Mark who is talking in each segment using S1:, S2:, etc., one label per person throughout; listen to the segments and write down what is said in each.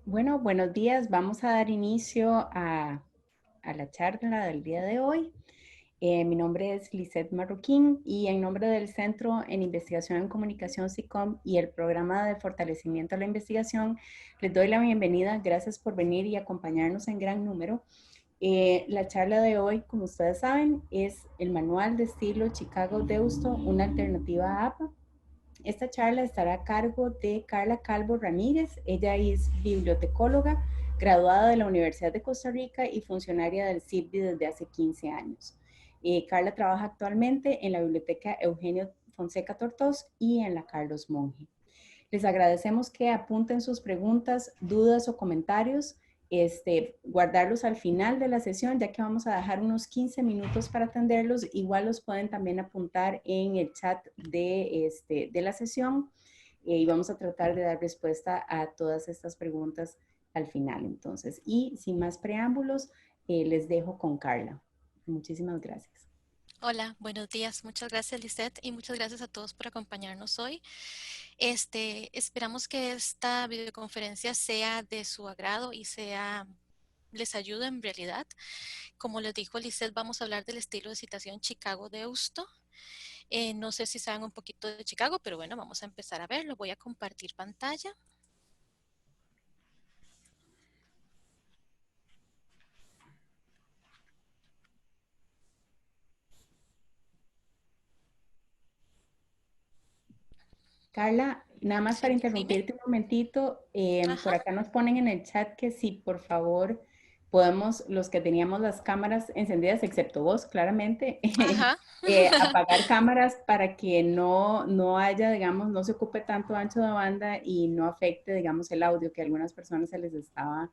S1: Bueno, buenos días. Vamos a dar inicio a la charla del día de hoy. Mi nombre es Lisette Marroquín y en nombre del Centro en Investigación en Comunicación SICOM y el Programa de Fortalecimiento a la Investigación, les doy la bienvenida. Gracias por venir y acompañarnos en gran número. La charla de hoy, como ustedes saben, es el Manual de Estilo Chicago Deusto, una alternativa a APA. Esta charla estará a cargo de Carla Calvo Ramírez. Ella es bibliotecóloga, graduada de la Universidad de Costa Rica y funcionaria del CIRBI desde hace 15 años. Carla trabaja actualmente en la Biblioteca Eugenio Fonseca Tortos y en la Carlos Monge. Les agradecemos que apunten sus preguntas, dudas o comentarios, guardarlos al final de la sesión, ya que vamos a dejar unos 15 minutos para atenderlos. Igual los pueden también apuntar en el chat de la sesión y vamos a tratar de dar respuesta a todas estas preguntas al final. Entonces, y sin más preámbulos, les dejo con Carla. Muchísimas gracias.
S2: Hola, buenos días. Muchas gracias, Lisette, y muchas gracias a todos por acompañarnos hoy. Esperamos que esta videoconferencia sea de su agrado y les ayude en realidad. Como les dijo Lisette, vamos a hablar del estilo de citación Chicago de Deusto. No sé si saben un poquito de Chicago, pero bueno, vamos a empezar a verlo. Voy a compartir pantalla.
S1: Carla, nada más para
S2: Sí, dime.
S1: interrumpirte un momentito,
S2: Ajá,
S1: por acá nos ponen en el chat que sí, por favor, podemos, los que teníamos las cámaras encendidas, excepto vos, claramente,
S2: ajá.
S1: apagar cámaras para que no haya, digamos, no se ocupe tanto ancho de banda y no afecte, digamos, el audio, que a algunas personas se les estaba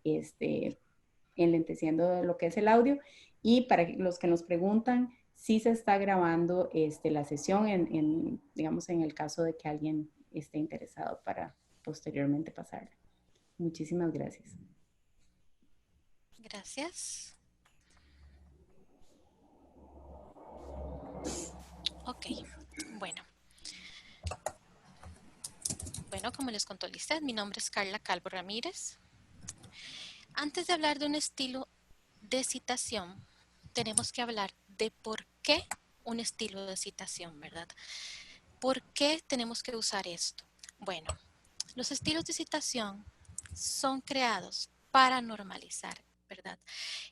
S1: este, enlenteciendo lo que es el audio. Y para los que nos preguntan, sí se está grabando la sesión digamos, en el caso de que alguien esté interesado para posteriormente pasarla. Muchísimas gracias.
S2: Gracias. Ok, bueno. Bueno, como les contó Lisette, mi nombre es Carla Calvo Ramírez. Antes de hablar de un estilo de citación, tenemos que hablar de por qué un estilo de citación, ¿verdad? ¿Por qué tenemos que usar esto? Bueno, los estilos de citación son creados para normalizar, ¿verdad?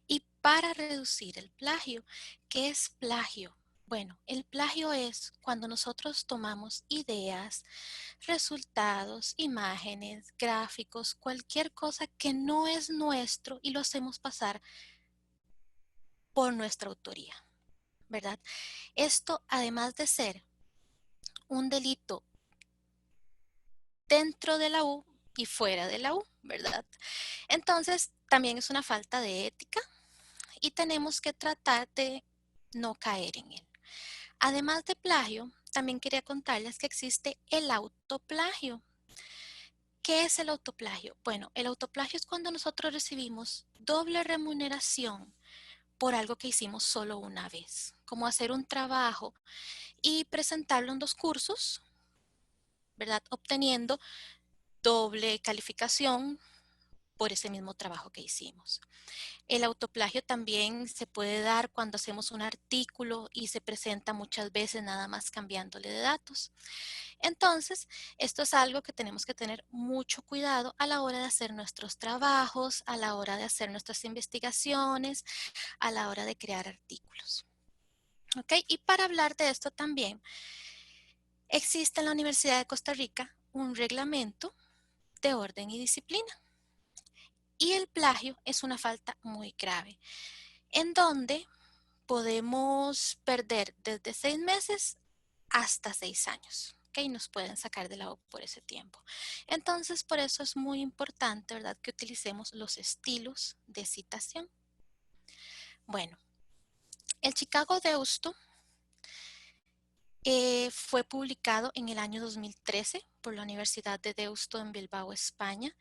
S2: Y para reducir el plagio. ¿Qué es plagio? Bueno, el plagio es cuando nosotros tomamos ideas, resultados, imágenes, gráficos, cualquier cosa que no es nuestro y lo hacemos pasar por nuestra autoría, ¿verdad? Esto, además de ser un delito dentro de la U y fuera de la U, ¿verdad? Entonces, también es una falta de ética y tenemos que tratar de no caer en él. Además de plagio, también quería contarles que existe el autoplagio. ¿Qué es el autoplagio? Bueno, el autoplagio es cuando nosotros recibimos doble remuneración por algo que hicimos solo una vez, como hacer un trabajo y presentarlo en 2 cursos, ¿verdad? Obteniendo doble calificación por ese mismo trabajo que hicimos. El autoplagio también se puede dar cuando hacemos un artículo y se presenta muchas veces nada más cambiándole de datos. Entonces, esto es algo que tenemos que tener mucho cuidado a la hora de hacer nuestros trabajos, a la hora de hacer nuestras investigaciones, a la hora de crear artículos. ¿Ok? Y para hablar de esto también, existe en la Universidad de Costa Rica un reglamento de orden y disciplina. Y el plagio es una falta muy grave, en donde podemos perder desde 6 meses hasta 6 años. ¿Ok? Nos pueden sacar de la U por ese tiempo. Entonces, por eso es muy importante, ¿verdad?, que utilicemos los estilos de citación. Bueno, el Chicago Deusto fue publicado en el año 2013 por la Universidad de Deusto en Bilbao, España.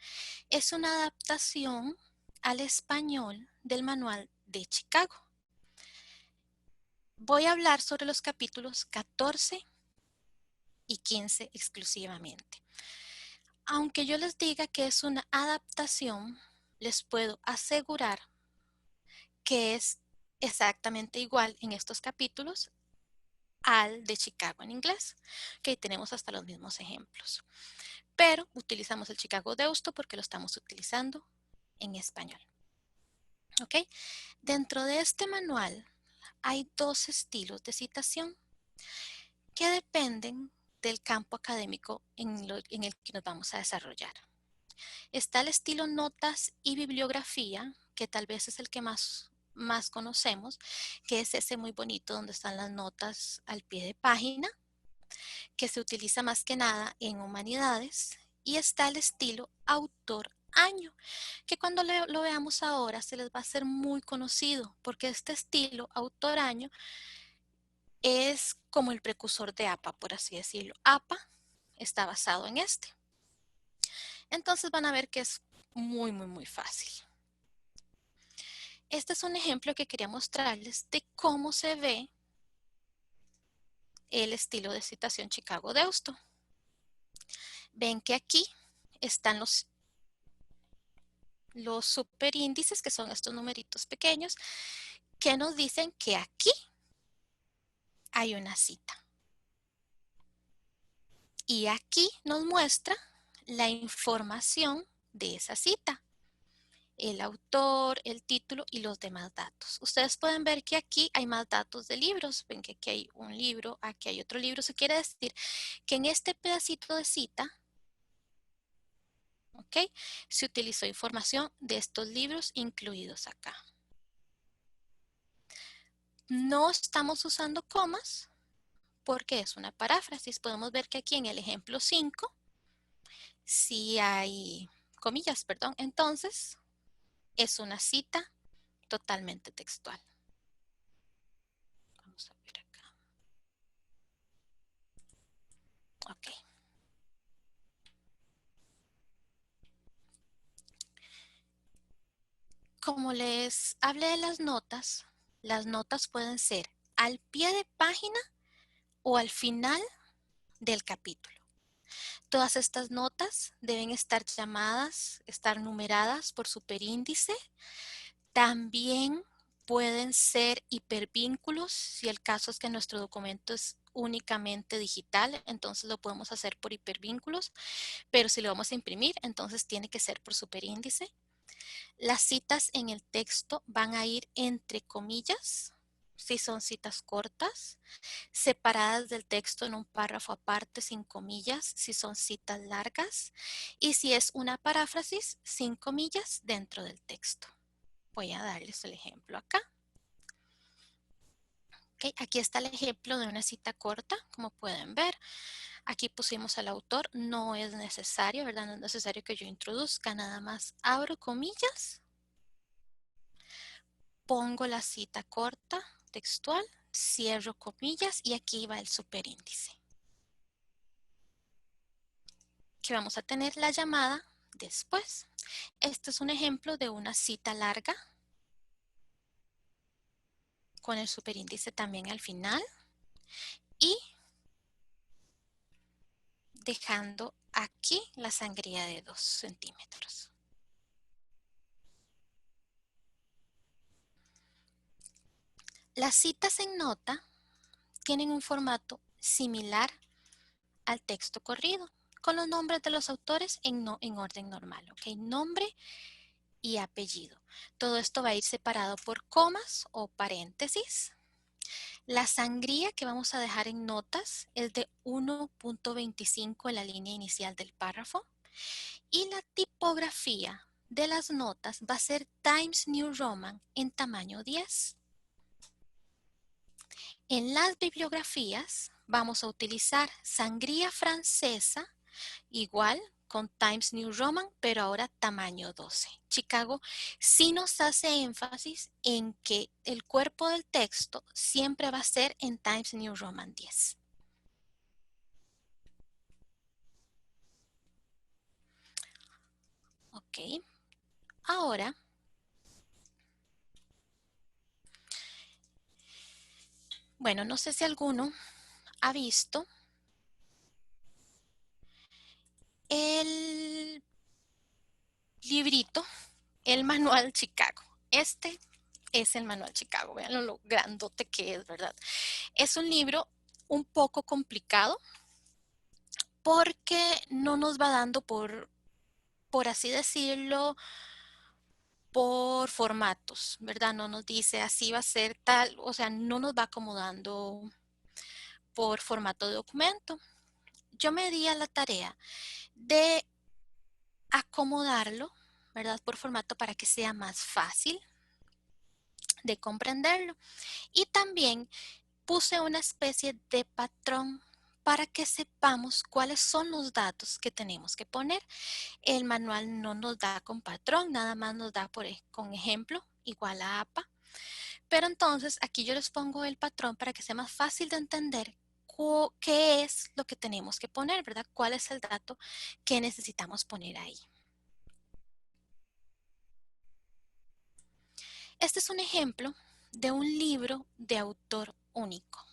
S2: Es una adaptación al español del manual de Chicago. Voy a hablar sobre los capítulos 14 y 15 exclusivamente. Aunque yo les diga que es una adaptación, les puedo asegurar que es exactamente igual en estos capítulos al de Chicago en inglés, que tenemos hasta los mismos ejemplos. Pero utilizamos el Chicago Deusto porque lo estamos utilizando en español. ¿Ok? Dentro de este manual hay dos estilos de citación que dependen del campo académico en el que nos vamos a desarrollar. Está el estilo notas y bibliografía, que tal vez es el que más conocemos, que es ese muy bonito donde están las notas al pie de página, que se utiliza más que nada en humanidades. Y está el estilo autor-año, que cuando lo veamos ahora se les va a hacer muy conocido, porque este estilo autor-año es como el precursor de APA, por así decirlo. APA está basado en este. Entonces van a ver que es muy, muy, muy fácil. Este es un ejemplo que quería mostrarles de cómo se ve el estilo de citación Chicago Deusto. Ven que aquí están los superíndices, que son estos numeritos pequeños, que nos dicen que aquí hay una cita. Y aquí nos muestra la información de esa cita. El autor, el título y los demás datos. Ustedes pueden ver que aquí hay más datos de libros. Ven que aquí hay un libro, aquí hay otro libro. Eso quiere decir que en este pedacito de cita, ¿ok?, se utilizó información de estos libros incluidos acá. No estamos usando comas porque es una paráfrasis. Podemos ver que aquí en el ejemplo 5 sí hay comillas, perdón. Entonces, es una cita totalmente textual. Vamos a ver acá. Ok. Como les hablé de las notas pueden ser al pie de página o al final del capítulo. Todas estas notas deben estar llamadas, estar numeradas por superíndice. También pueden ser hipervínculos, si el caso es que nuestro documento es únicamente digital, entonces lo podemos hacer por hipervínculos, pero si lo vamos a imprimir, entonces tiene que ser por superíndice. Las citas en el texto van a ir entre comillas, si son citas cortas, separadas del texto en un párrafo aparte sin comillas, si son citas largas, y si es una paráfrasis, sin comillas dentro del texto. Voy a darles el ejemplo acá. Okay, aquí está el ejemplo de una cita corta, como pueden ver. Aquí pusimos al autor, no es necesario, ¿verdad? No es necesario que yo introduzca, nada más abro comillas, pongo la cita corta, textual, cierro comillas y aquí va el superíndice. Que vamos a tener la llamada después. Este es un ejemplo de una cita larga con el superíndice también al final y dejando aquí la sangría de 2 centímetros. Las citas en nota tienen un formato similar al texto corrido, con los nombres de los autores en orden normal, ¿ok? Nombre y apellido. Todo esto va a ir separado por comas o paréntesis. La sangría que vamos a dejar en notas es de 1.25 en la línea inicial del párrafo y la tipografía de las notas va a ser Times New Roman en tamaño 10. En las bibliografías vamos a utilizar sangría francesa, igual con Times New Roman, pero ahora tamaño 12. Chicago sí nos hace énfasis en que el cuerpo del texto siempre va a ser en Times New Roman 10. Ok, ahora bueno, no sé si alguno ha visto librito, el Manual Chicago. Este es el Manual Chicago. Vean lo grandote que es, ¿verdad? Es un libro un poco complicado porque no nos va dando por así decirlo, por formatos, ¿verdad? No nos dice así va a ser tal, o sea, no nos va acomodando por formato de documento. Yo me di a la tarea de acomodarlo, ¿verdad? Por formato para que sea más fácil de comprenderlo. Y también puse una especie de patrón para que sepamos cuáles son los datos que tenemos que poner. El manual no nos da con patrón, nada más nos da con ejemplo, igual a APA. Pero entonces aquí yo les pongo el patrón para que sea más fácil de entender qué es lo que tenemos que poner, ¿verdad? ¿Cuál es el dato que necesitamos poner ahí? Este es un ejemplo de un libro de autor único.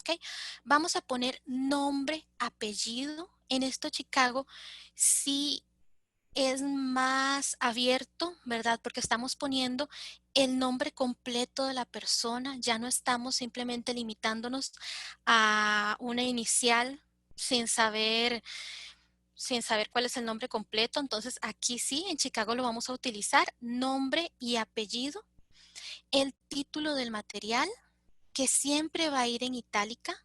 S2: ¿Okay? Vamos a poner nombre, apellido. En esto Chicago sí es más abierto, ¿verdad? Porque estamos poniendo el nombre completo de la persona, ya no estamos simplemente limitándonos a una inicial sin saber, sin saber cuál es el nombre completo. Entonces aquí sí, en Chicago lo vamos a utilizar, nombre y apellido, el título del material, que siempre va a ir en itálica.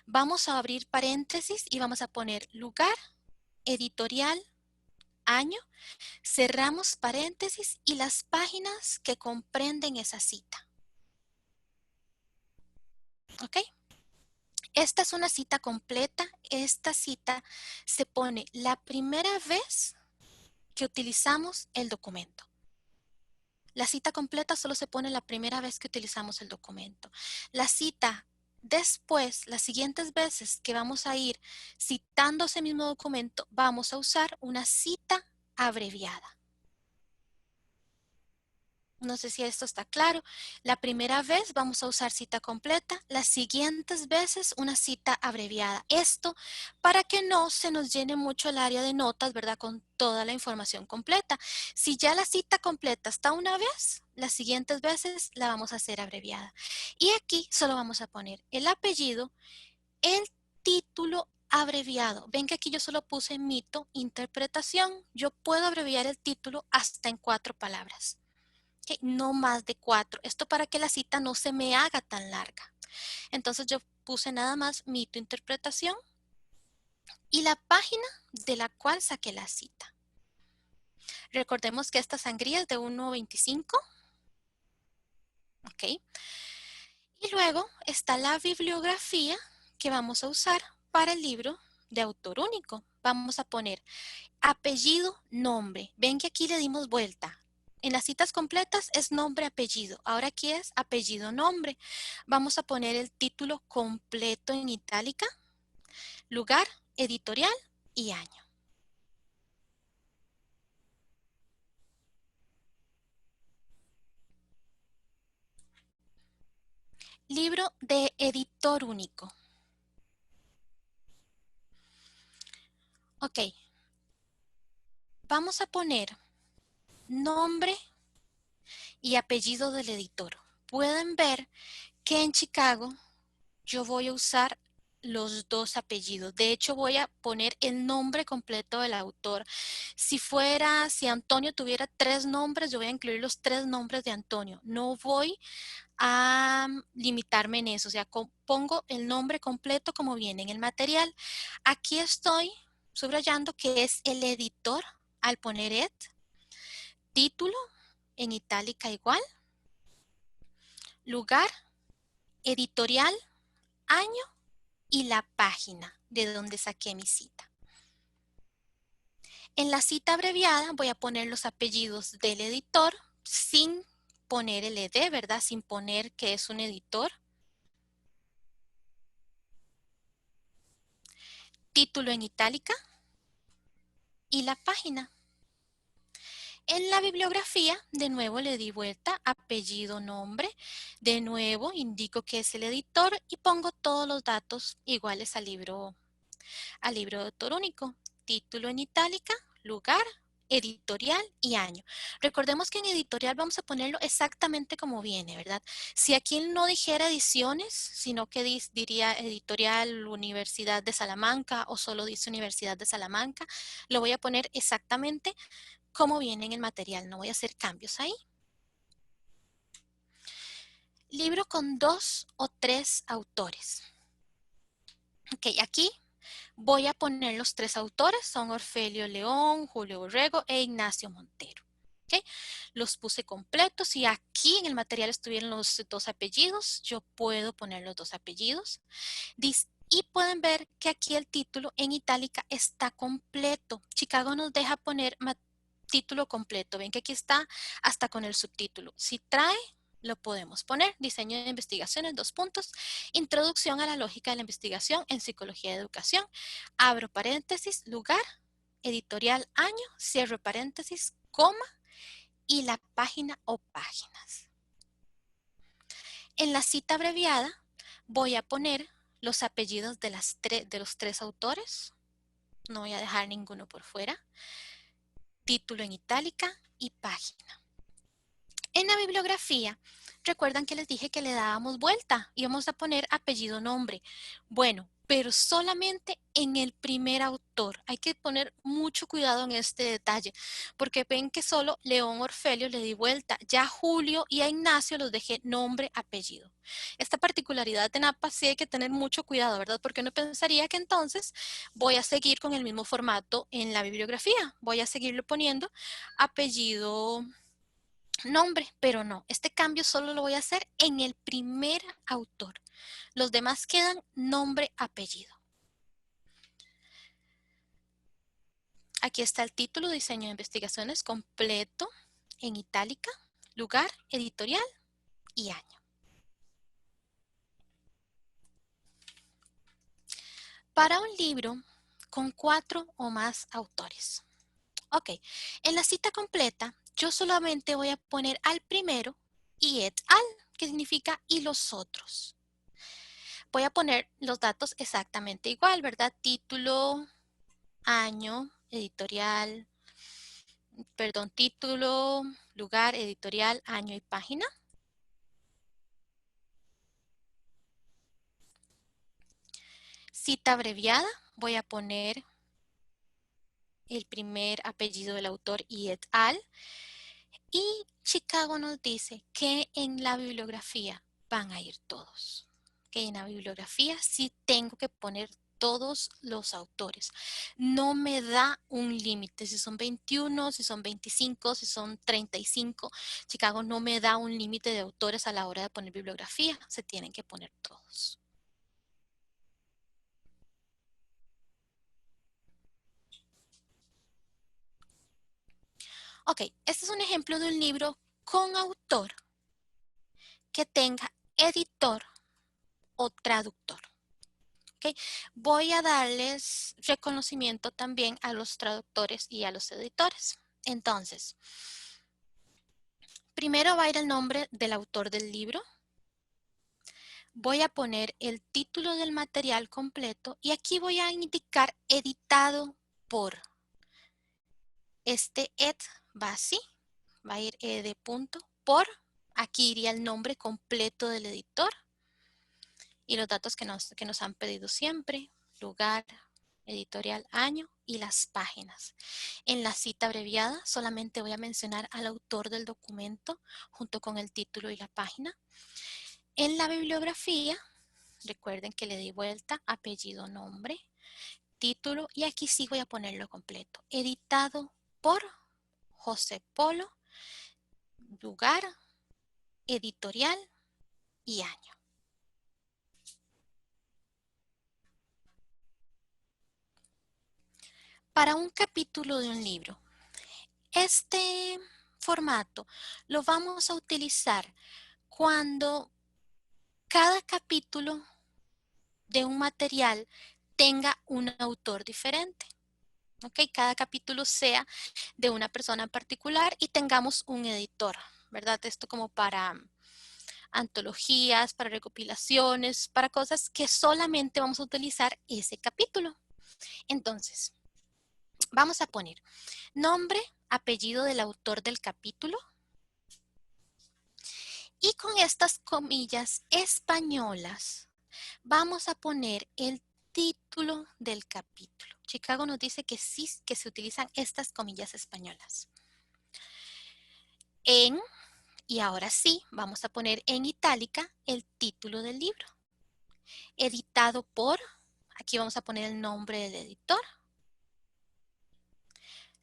S2: Vamos a abrir paréntesis y vamos a poner lugar, editorial, año. Cerramos paréntesis y las páginas que comprenden esa cita. ¿Ok? Esta es una cita completa. Esta cita se pone la primera vez que utilizamos el documento. La cita completa solo se pone la primera vez que utilizamos el documento. La cita después, las siguientes veces que vamos a ir citando ese mismo documento, vamos a usar una cita abreviada. No sé si esto está claro. La primera vez vamos a usar cita completa, las siguientes veces una cita abreviada. Esto para que no se nos llene mucho el área de notas, ¿verdad? Con toda la información completa. Si ya la cita completa está una vez, las siguientes veces la vamos a hacer abreviada. Y aquí solo vamos a poner el apellido, el título abreviado. Ven que aquí yo solo puse mito, interpretación. Yo puedo abreviar el título hasta en 4 palabras. Okay, no más de 4. Esto para que la cita no se me haga tan larga. Entonces yo puse nada más mito interpretación y la página de la cual saqué la cita. Recordemos que esta sangría es de 1.25. Ok. Y luego está la bibliografía que vamos a usar para el libro de autor único. Vamos a poner apellido, nombre. Ven que aquí le dimos vuelta. En las citas completas es nombre, apellido. Ahora aquí es apellido, nombre. Vamos a poner el título completo en itálica, lugar, editorial y año. Libro de editor único. Ok. Vamos a poner nombre y apellido del editor. Pueden ver que en Chicago yo voy a usar los 2 apellidos. De hecho, voy a poner el nombre completo del autor. Si Antonio tuviera 3 nombres, yo voy a incluir los 3 nombres de Antonio. No voy a limitarme en eso. O sea, pongo el nombre completo como viene en el material. Aquí estoy subrayando que es el editor al poner ed. Título en itálica igual. Lugar, editorial, año y la página de donde saqué mi cita. En la cita abreviada voy a poner los apellidos del editor sin poner el ed, ¿verdad? Sin poner que es un editor. Título en itálica y la página. En la bibliografía, de nuevo le di vuelta, apellido, nombre. De nuevo indico que es el editor y pongo todos los datos iguales al libro de autor único. Título en itálica, lugar, editorial y año. Recordemos que en editorial vamos a ponerlo exactamente como viene, ¿verdad? Si aquí no dijera ediciones, sino que diría editorial Universidad de Salamanca o solo dice Universidad de Salamanca, lo voy a poner exactamente como viene en el material, no voy a hacer cambios ahí. Libro con 2 o 3 autores. Ok, aquí voy a poner los 3 autores, son Orfelio León, Julio Borrego e Ignacio Montero. ¿Okay? Los puse completos y aquí en el material estuvieron los 2 apellidos, yo puedo poner los 2 apellidos. Y pueden ver que aquí el título en itálica está completo. Chicago nos deja poner título completo. Ven que aquí está hasta con el subtítulo. Si trae, lo podemos poner. Diseño de investigaciones, 2 puntos. Introducción a la lógica de la investigación en psicología de educación. Abro paréntesis, lugar, editorial, año, cierro paréntesis, coma y la página o páginas. En la cita abreviada voy a poner los apellidos de los 3 autores. No voy a dejar ninguno por fuera. Título en itálica y página. En la bibliografía, recuerdan que les dije que le dábamos vuelta y vamos a poner apellido nombre. Bueno, pero solamente en el primer autor. Hay que poner mucho cuidado en este detalle, porque ven que solo León Orfelio le di vuelta. Ya a Julio y a Ignacio los dejé nombre, apellido. Esta particularidad de NAPA sí hay que tener mucho cuidado, ¿verdad? Porque uno pensaría que entonces voy a seguir con el mismo formato en la bibliografía. Voy a seguirlo poniendo apellido nombre, pero no, este cambio solo lo voy a hacer en el primer autor. Los demás quedan nombre, apellido. Aquí está el título, diseño de investigaciones completo en itálica, lugar, editorial y año. Para un libro con 4 o más autores. Ok, en la cita completa yo solamente voy a poner al primero y et al, que significa y los otros. Voy a poner los datos exactamente igual, ¿verdad? Título, año, editorial, perdón, título, lugar, editorial, año y página. Cita abreviada, voy a poner el primer apellido del autor y et al. Y Chicago nos dice que en la bibliografía van a ir todos. Que en la bibliografía sí tengo que poner todos los autores. No me da un límite, si son 21, si son 25, si son 35. Chicago no me da un límite de autores a la hora de poner bibliografía, se tienen que poner todos. Ok, este es un ejemplo de un libro con autor que tenga editor o traductor. Okay. Voy a darles reconocimiento también a los traductores y a los editores. Entonces, primero va a ir el nombre del autor del libro. Voy a poner el título del material completo y aquí voy a indicar editado por. Este ed va así, va a ir de punto por. Aquí iría el nombre completo del editor y los datos que nos han pedido siempre, lugar, editorial, año y las páginas. En la cita abreviada solamente voy a mencionar al autor del documento junto con el título y la página. En la bibliografía, recuerden que le di vuelta, apellido, nombre, título y aquí sí voy a ponerlo completo. Editado por José Polo, lugar, editorial y año. Para un capítulo de un libro, este formato lo vamos a utilizar cuando cada capítulo de un material tenga un autor diferente. ¿Ok? Cada capítulo sea de una persona en particular y tengamos un editor, ¿verdad? Esto como para antologías, para recopilaciones, para cosas que solamente vamos a utilizar ese capítulo. Entonces, Vamos a poner nombre, apellido del autor del capítulo y con estas comillas españolas vamos a poner el título del capítulo. Chicago nos dice que sí, que se utilizan estas comillas españolas. Y ahora sí, vamos a poner en itálica el título del libro. Editado por, aquí vamos a poner el nombre del editor.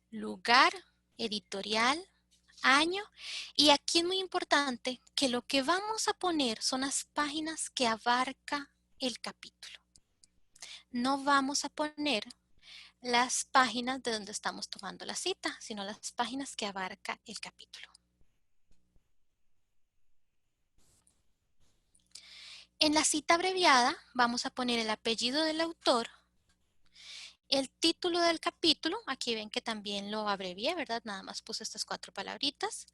S2: Lugar, editorial, año. Y aquí es muy importante que lo que vamos a poner son las páginas que abarca el capítulo. No vamos a poner las páginas de donde estamos tomando la cita, sino las páginas que abarca el capítulo. En la cita abreviada vamos a poner el apellido del autor, el título del capítulo, aquí ven que también lo abrevié, ¿verdad? Nada más puse estas 4 palabritas,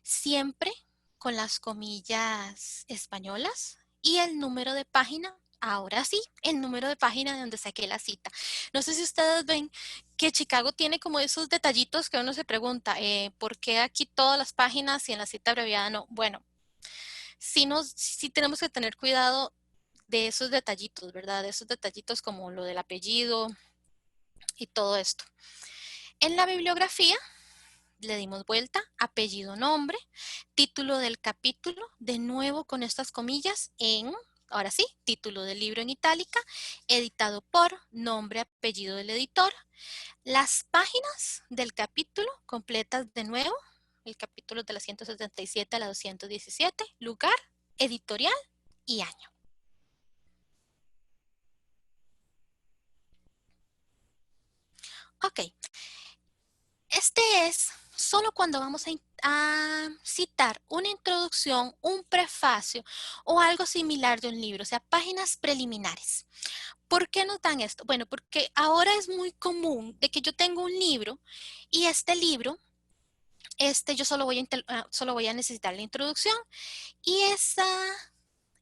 S2: siempre con las comillas españolas y el número de página. Ahora sí, el número de página de donde saqué la cita. No sé si ustedes ven que Chicago tiene como esos detallitos que uno se pregunta, ¿por qué aquí todas las páginas y en la cita abreviada no? Bueno, sí tenemos que tener cuidado de esos detallitos, ¿verdad? De esos detallitos como lo del apellido y todo esto. En la bibliografía le dimos vuelta, apellido, nombre, título del capítulo, de nuevo con estas comillas ahora sí, título del libro en itálica, editado por, nombre, apellido del editor, las páginas del capítulo completas de nuevo, el capítulo de la 177 a la 217, lugar, editorial y año. Ok, este es solo cuando vamos a citar una introducción, un prefacio o algo similar de un libro, o sea, páginas preliminares. ¿Por qué nos dan esto? Bueno, porque ahora es muy común de que yo tengo un libro y este libro, yo solo voy a necesitar la introducción y esa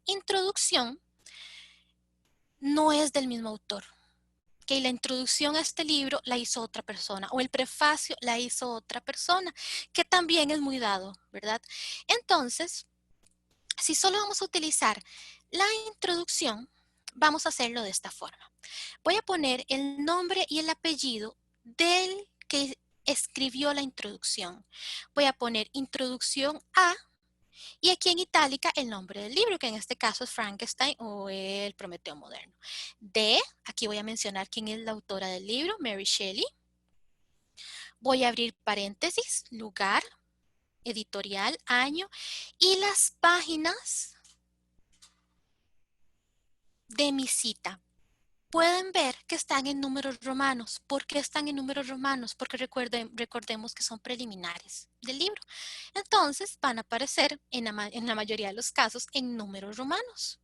S2: introducción no es del mismo autor. Que la introducción a este libro la hizo otra persona o el prefacio la hizo otra persona, que también es muy dado, ¿verdad? Entonces, si solo vamos a utilizar la introducción, vamos a hacerlo de esta forma. Voy a poner el nombre y el apellido del que escribió la introducción. Voy a poner introducción a y aquí en itálica el nombre del libro, que en este caso es Frankenstein o el Prometeo moderno. Aquí voy a mencionar quién es la autora del libro, Mary Shelley. Voy a abrir paréntesis, lugar, editorial, año y las páginas de mi cita. Pueden ver que están en números romanos. ¿Por qué están en números romanos? Porque recordemos que son preliminares del libro. Entonces van a aparecer en la mayoría de los casos en números romanos.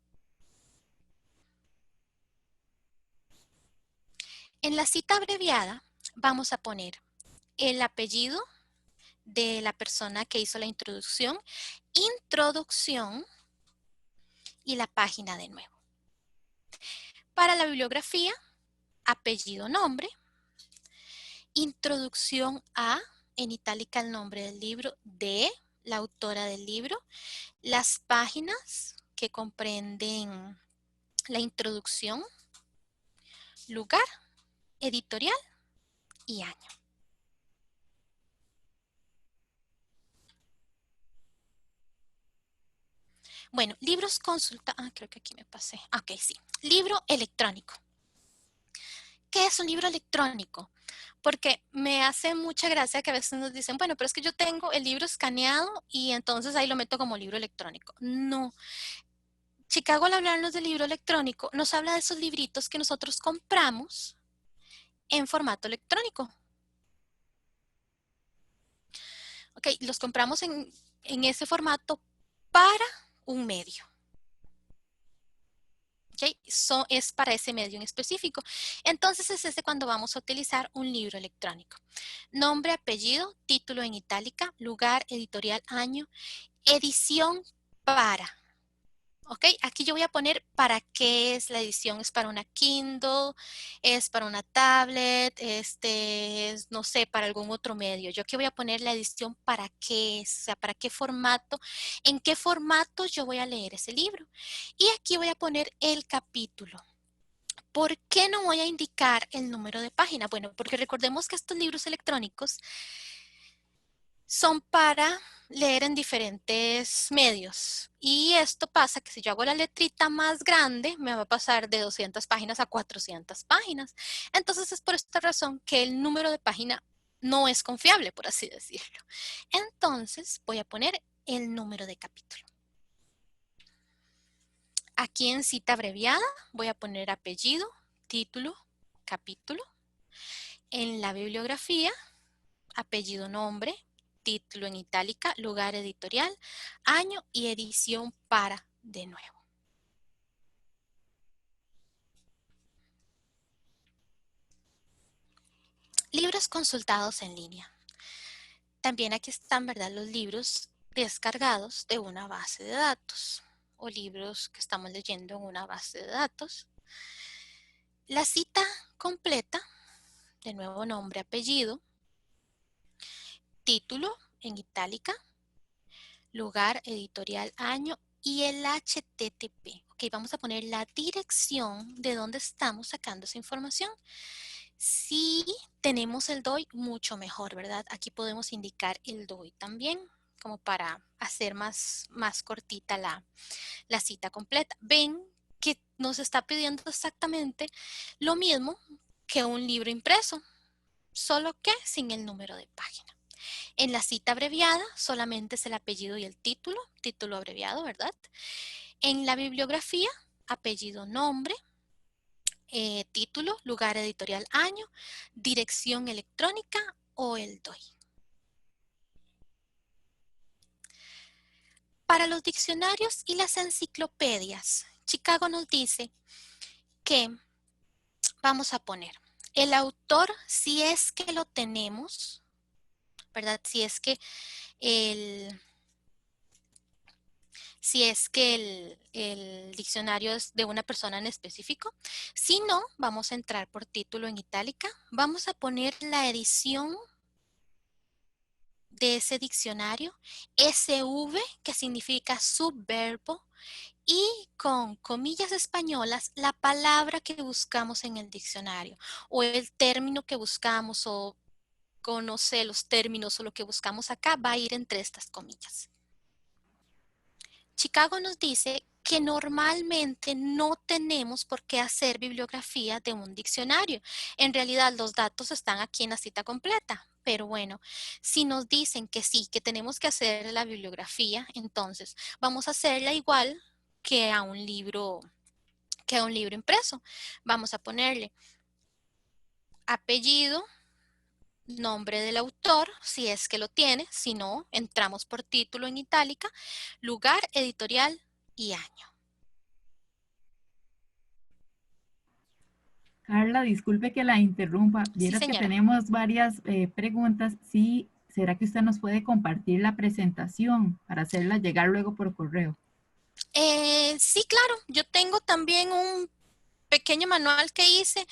S2: En la cita abreviada vamos a poner el apellido de la persona que hizo la introducción y la página de nuevo. Para la bibliografía, apellido, nombre, introducción a, en itálica el nombre del libro, de la autora del libro, las páginas que comprenden la introducción, lugar, editorial y año. Bueno, libros consulta. Creo que aquí me pasé. Ok, sí. Libro electrónico. ¿Qué es un libro electrónico? Porque me hace mucha gracia que a veces nos dicen, bueno, pero es que yo tengo el libro escaneado y entonces ahí lo meto como libro electrónico. No. Chicago, al hablarnos del libro electrónico, nos habla de esos libritos que nosotros compramos en formato electrónico. Ok, los compramos en ese formato para un medio. ¿Okay? Es para ese medio en específico. Entonces es ese cuando vamos a utilizar un libro electrónico. Nombre, apellido, título en itálica, lugar, editorial, año, edición para. ¿Ok? Aquí yo voy a poner para qué es la edición. ¿Es para una Kindle? ¿Es para una tablet? No sé, para algún otro medio. Yo aquí voy a poner la edición para qué es, o sea, para qué formato, en qué formato yo voy a leer ese libro. Y aquí voy a poner el capítulo. ¿Por qué no voy a indicar el número de página? Bueno, porque recordemos que estos libros electrónicos son para leer en diferentes medios. Y esto pasa que si yo hago la letrita más grande, me va a pasar de 200 páginas a 400 páginas. Entonces es por esta razón que el número de página no es confiable, por así decirlo. Entonces voy a poner el número de capítulo. Aquí en cita abreviada voy a poner apellido, título, capítulo. En la bibliografía, apellido, nombre, título en itálica, lugar editorial, año y edición para de nuevo. Libros consultados en línea. También aquí están, ¿verdad?, los libros descargados de una base de datos o libros que estamos leyendo en una base de datos. La cita completa, de nuevo nombre, apellido, título en itálica, lugar editorial, año y el HTTP. Ok, vamos a poner la dirección de donde estamos sacando esa información. Si tenemos el DOI, mucho mejor, ¿verdad? Aquí podemos indicar el DOI también, como para hacer más cortita la cita completa. Ven que nos está pidiendo exactamente lo mismo que un libro impreso, solo que sin el número de página. En la cita abreviada solamente es el apellido y el título abreviado, ¿verdad? En la bibliografía, apellido, nombre, título, lugar editorial, año, dirección electrónica o el DOI. Para los diccionarios y las enciclopedias, Chicago nos dice que vamos a poner el autor, si es que lo tenemos, ¿verdad? Si es que el diccionario es de una persona en específico. Si no, vamos a entrar por título en itálica. Vamos a poner la edición de ese diccionario, SV, que significa subverbo, y con comillas españolas, la palabra que buscamos en el diccionario, o el término que buscamos, o conoce los términos, o lo que buscamos acá, va a ir entre estas comillas. Chicago nos dice que normalmente no tenemos por qué hacer bibliografía de un diccionario. En realidad los datos están aquí en la cita completa, pero bueno, si nos dicen que sí, que tenemos que hacer la bibliografía, entonces vamos a hacerla igual que a un libro impreso. Vamos a ponerle apellido, nombre del autor, si es que lo tiene, si no, entramos por título en itálica, lugar, editorial y año.
S3: Carla, disculpe que la interrumpa.
S2: Sí,
S3: Vieras que
S2: señora.
S3: tenemos varias preguntas. Sí, ¿será que usted nos puede compartir la presentación para hacerla llegar luego por correo?
S2: Sí, claro. Yo tengo también un pequeño manual que hice.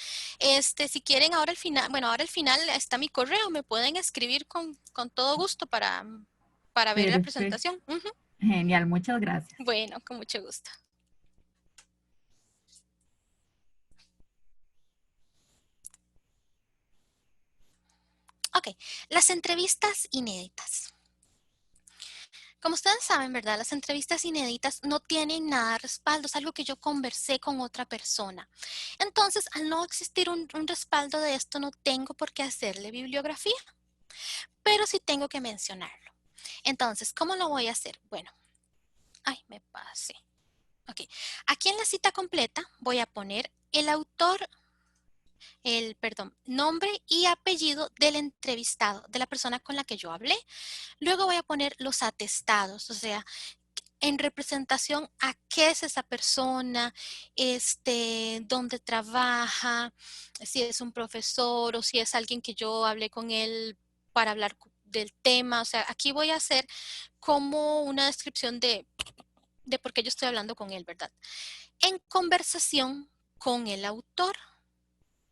S2: Si quieren, ahora al final está mi correo. Me pueden escribir con todo gusto para ver la
S3: Perfecto.
S2: presentación. Ujú.
S3: Genial, muchas gracias.
S2: Bueno, con mucho gusto. Ok, las entrevistas inéditas. Como ustedes saben, ¿verdad? Las entrevistas inéditas no tienen nada de respaldo, es algo que yo conversé con otra persona. Entonces, al no existir un respaldo de esto, no tengo por qué hacerle bibliografía, pero sí tengo que mencionarlo. Entonces, ¿cómo lo voy a hacer? Bueno, ay, me pasé. Ok, aquí en la cita completa voy a poner el autor, nombre y apellido del entrevistado, de la persona con la que yo hablé. Luego voy a poner los atestados, o sea, en representación a qué es esa persona, dónde trabaja, si es un profesor o si es alguien que yo hablé con él para hablar del tema. O sea, aquí voy a hacer como una descripción de por qué yo estoy hablando con él, ¿verdad? En conversación con el autor.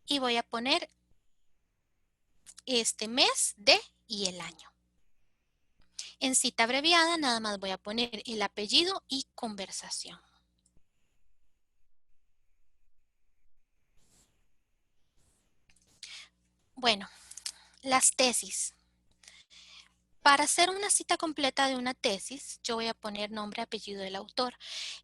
S2: Y voy a poner este mes de y el año. En cita abreviada nada más voy a poner el apellido y conversación. Bueno, las tesis. Para hacer una cita completa de una tesis, yo voy a poner nombre, apellido del autor.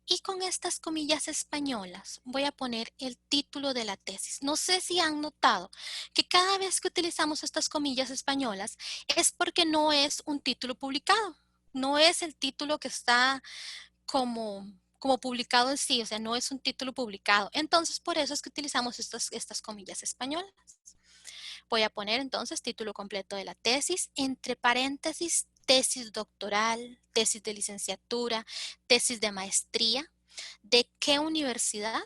S2: Y con estas comillas españolas voy a poner el título de la tesis. No sé si han notado que cada vez que utilizamos estas comillas españolas es porque no es un título publicado. No es el título que está como publicado en sí, o sea, no es un título publicado. Entonces, por eso es que utilizamos estas comillas españolas. Voy a poner entonces título completo de la tesis, entre paréntesis, tesis doctoral, tesis de licenciatura, tesis de maestría, de qué universidad,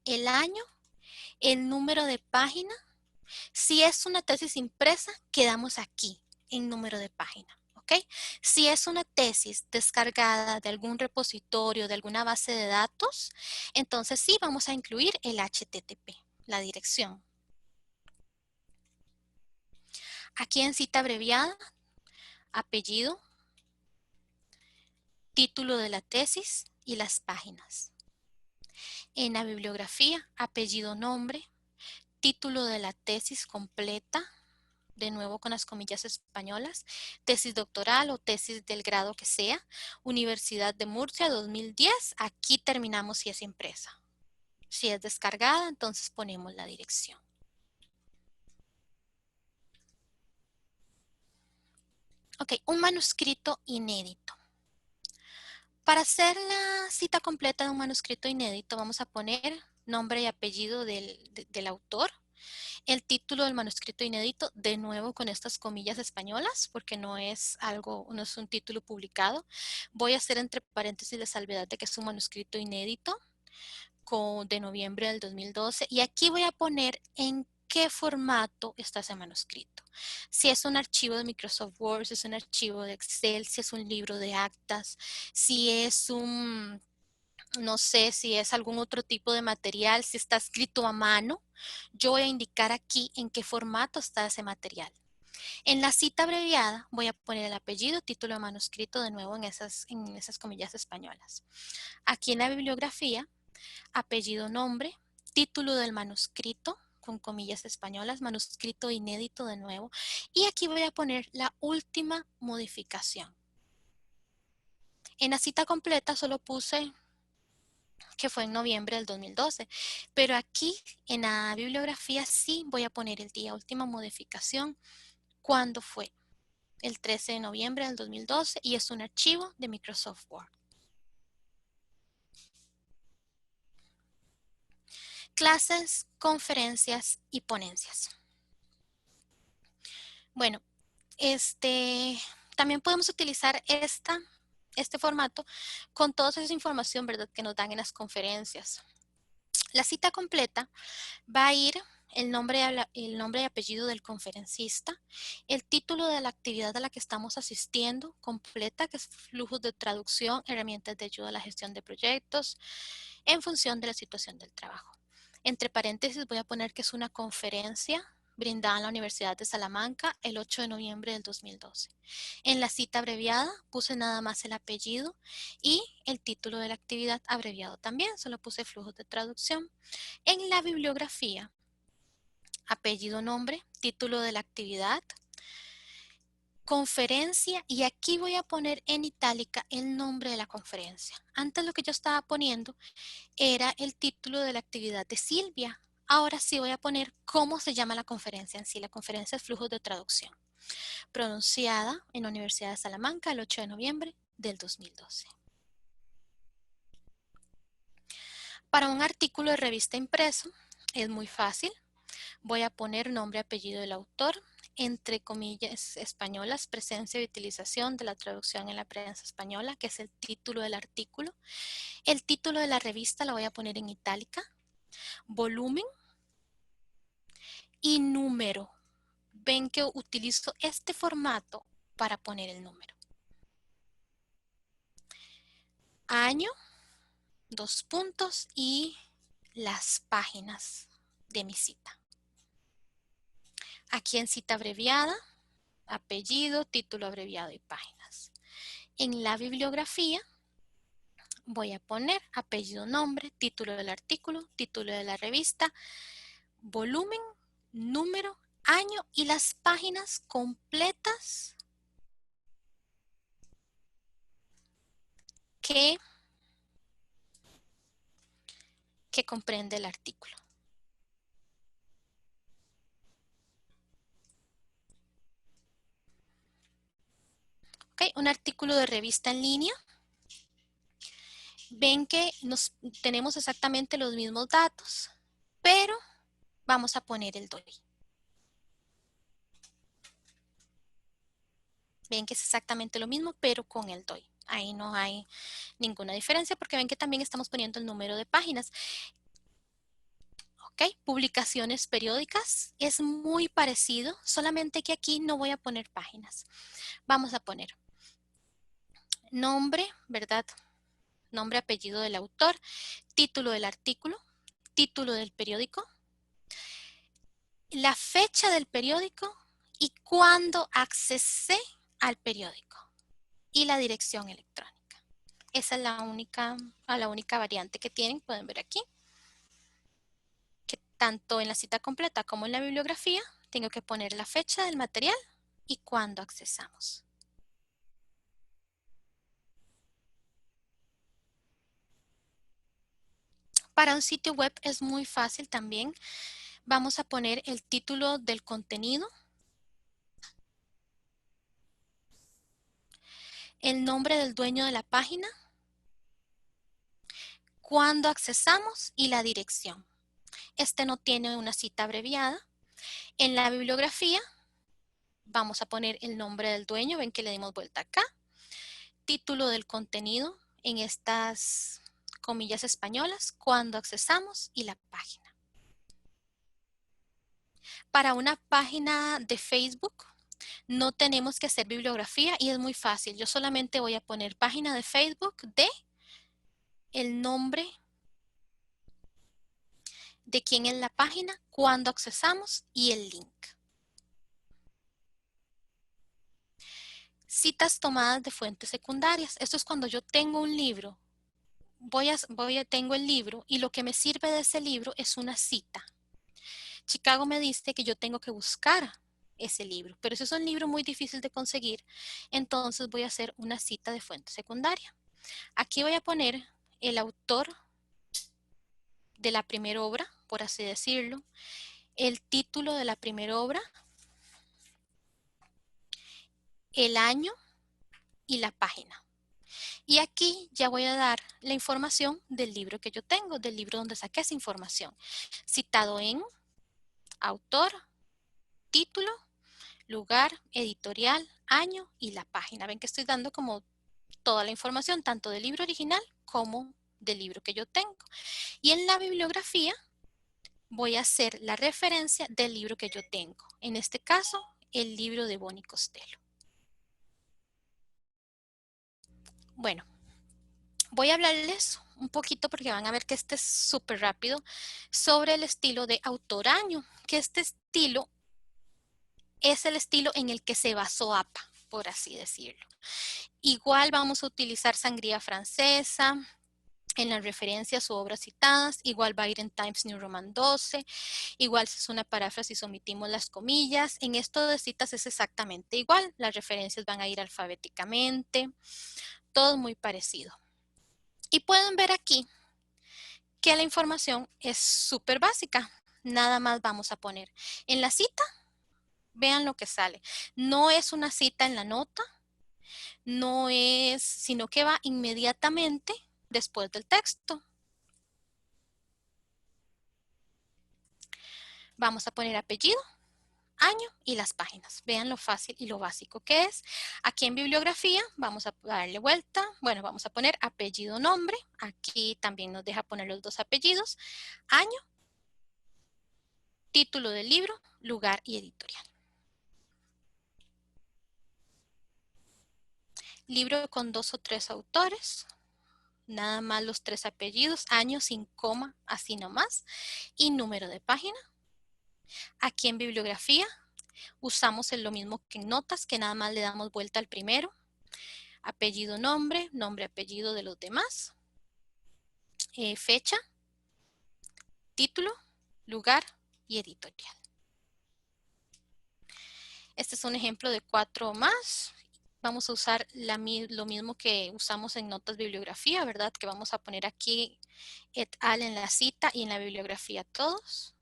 S2: el año, el número de página. Si es una tesis impresa, quedamos aquí en número de página. ¿Ok? Si es una tesis descargada de algún repositorio, de alguna base de datos, entonces sí vamos a incluir el HTTP, la dirección. Aquí en cita abreviada, apellido, título de la tesis y las páginas. En la bibliografía, apellido, nombre, título de la tesis completa, de nuevo con las comillas españolas, tesis doctoral o tesis del grado que sea, Universidad de Murcia 2010, aquí terminamos si es impresa. Si es descargada, entonces ponemos la dirección. Ok, un manuscrito inédito. Para hacer la cita completa de un manuscrito inédito, vamos a poner nombre y apellido del autor, el título del manuscrito inédito, de nuevo con estas comillas españolas, porque no es un título publicado. Voy a hacer entre paréntesis la salvedad de que es un manuscrito inédito de noviembre del 2012. Y aquí voy a poner en qué formato está ese manuscrito. Si es un archivo de Microsoft Word, si es un archivo de Excel, si es un libro de actas, si es no sé si es algún otro tipo de material, si está escrito a mano, yo voy a indicar aquí en qué formato está ese material. En la cita abreviada voy a poner el apellido, título de manuscrito, de nuevo en esas comillas españolas. Aquí en la bibliografía, apellido, nombre, título del manuscrito, con comillas españolas, manuscrito inédito de nuevo. Y aquí voy a poner la última modificación. En la cita completa solo puse que fue en noviembre del 2012. Pero aquí en la bibliografía sí voy a poner el día, última modificación, cuándo fue. El 13 de noviembre del 2012 y es un archivo de Microsoft Word. Clases, conferencias y ponencias. Bueno, también podemos utilizar este formato con toda esa información, ¿verdad?, que nos dan en las conferencias. La cita completa va a ir el nombre y apellido del conferencista, el título de la actividad a la que estamos asistiendo, completa, que es flujos de traducción, herramientas de ayuda a la gestión de proyectos, en función de la situación del trabajo. Entre paréntesis voy a poner que es una conferencia brindada en la Universidad de Salamanca el 8 de noviembre del 2012. En la cita abreviada puse nada más el apellido y el título de la actividad abreviado también, solo puse flujos de traducción. En la bibliografía, apellido, nombre, título de la actividad, conferencia, y aquí voy a poner en itálica el nombre de la conferencia. Antes lo que yo estaba poniendo era el título de la actividad de Silvia. Ahora sí voy a poner cómo se llama la conferencia en sí. La conferencia es flujos de traducción, pronunciada en la Universidad de Salamanca el 8 de noviembre del 2012. Para un artículo de revista impreso es muy fácil. Voy a poner nombre, apellido del autor, entre comillas españolas, presencia y utilización de la traducción en la prensa española, que es el título del artículo. El título de la revista la voy a poner en itálica, volumen y número. Ven que utilizo este formato para poner el número. año, 2 puntos y las páginas de mi cita. Aquí en cita abreviada, apellido, título abreviado y páginas. En la bibliografía voy a poner apellido, nombre, título del artículo, título de la revista, volumen, número, año y las páginas completas que comprende el artículo. Okay, un artículo de revista en línea. Ven que tenemos exactamente los mismos datos, pero vamos a poner el DOI. Ven que es exactamente lo mismo, pero con el DOI. Ahí no hay ninguna diferencia porque ven que también estamos poniendo el número de páginas. Ok, publicaciones periódicas es muy parecido, solamente que aquí no voy a poner páginas. Vamos a poner nombre, ¿verdad? Nombre, apellido del autor, título del artículo, título del periódico, la fecha del periódico y cuándo accesé al periódico y la dirección electrónica. Esa es la única variante que tienen, pueden ver aquí, que tanto en la cita completa como en la bibliografía tengo que poner la fecha del material y cuándo accesamos. Para un sitio web es muy fácil también. Vamos a poner el título del contenido, el nombre del dueño de la página, cuándo accesamos y la dirección. Este no tiene una cita abreviada. En la bibliografía vamos a poner el nombre del dueño, ven que le dimos vuelta acá, título del contenido en estas comillas españolas, cuándo accesamos y la página. Para una página de Facebook no tenemos que hacer bibliografía y es muy fácil. Yo solamente voy a poner página de Facebook de el nombre de quién es la página, cuándo accesamos y el link. Citas tomadas de fuentes secundarias. Esto es cuando yo tengo un libro. Tengo el libro y lo que me sirve de ese libro es una cita. Chicago me dice que yo tengo que buscar ese libro, pero ese es un libro muy difícil de conseguir, entonces voy a hacer una cita de fuente secundaria. Aquí voy a poner el autor de la primera obra, por así decirlo, el título de la primera obra, el año y la página. Y aquí ya voy a dar la información del libro que yo tengo, del libro donde saqué esa información. Citado en, autor, título, lugar, editorial, año y la página. Ven que estoy dando como toda la información, tanto del libro original como del libro que yo tengo. Y en la bibliografía voy a hacer la referencia del libro que yo tengo. En este caso, el libro de Bonnie Costello. Bueno, voy a hablarles un poquito porque van a ver que este es súper rápido sobre el estilo de autor-año, que este estilo es el estilo en el que se basó APA, por así decirlo. Igual vamos a utilizar sangría francesa en las referencias u obras citadas, igual va a ir en Times New Roman 12, igual si es una paráfrasis omitimos las comillas, en esto de citas es exactamente igual, las referencias van a ir alfabéticamente, todo muy parecido. Y pueden ver aquí que la información es súper básica, nada más vamos a poner en la cita, vean lo que sale, no es una cita en la nota, no es, sino que va inmediatamente después del texto. Vamos a poner apellido, año y las páginas. Vean lo fácil y lo básico que es. Aquí en bibliografía vamos a darle vuelta. Bueno, vamos a poner apellido, nombre. Aquí también nos deja poner los dos apellidos. Año, título del libro, lugar y editorial. Libro con 2 o 3 autores. nada más los 3 apellidos, año sin coma, así nomás, y número de página. Aquí en bibliografía usamos lo mismo que en notas, que nada más le damos vuelta al primero. Apellido, nombre, nombre, apellido de los demás. Fecha, título, lugar y editorial. Este es un ejemplo de 4 más. Vamos a usar lo mismo que usamos en notas bibliografía, ¿verdad? Que vamos a poner aquí et al en la cita y en la bibliografía todos.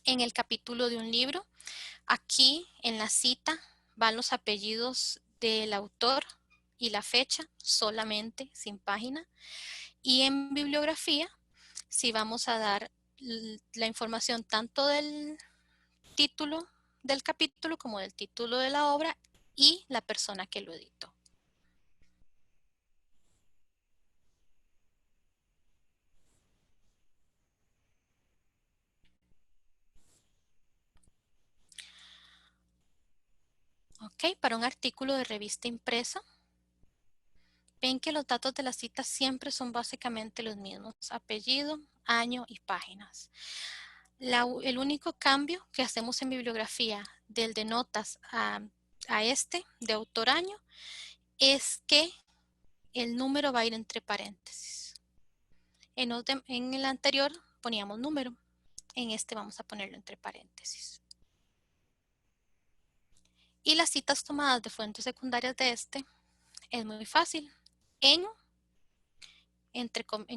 S2: En el capítulo de un libro, aquí en la cita van los apellidos del autor y la fecha, solamente, sin página. Y en bibliografía, sí vamos a dar la información tanto del título del capítulo como del título de la obra y la persona que lo editó. Ok, para un artículo de revista impresa, ven que los datos de la cita siempre son básicamente los mismos, apellido, año y páginas. El único cambio que hacemos en bibliografía del de notas a este de autor año es que el número va a ir entre paréntesis. En el anterior poníamos número, en este vamos a ponerlo entre paréntesis. Y las citas tomadas de fuentes secundarias de este es muy fácil. En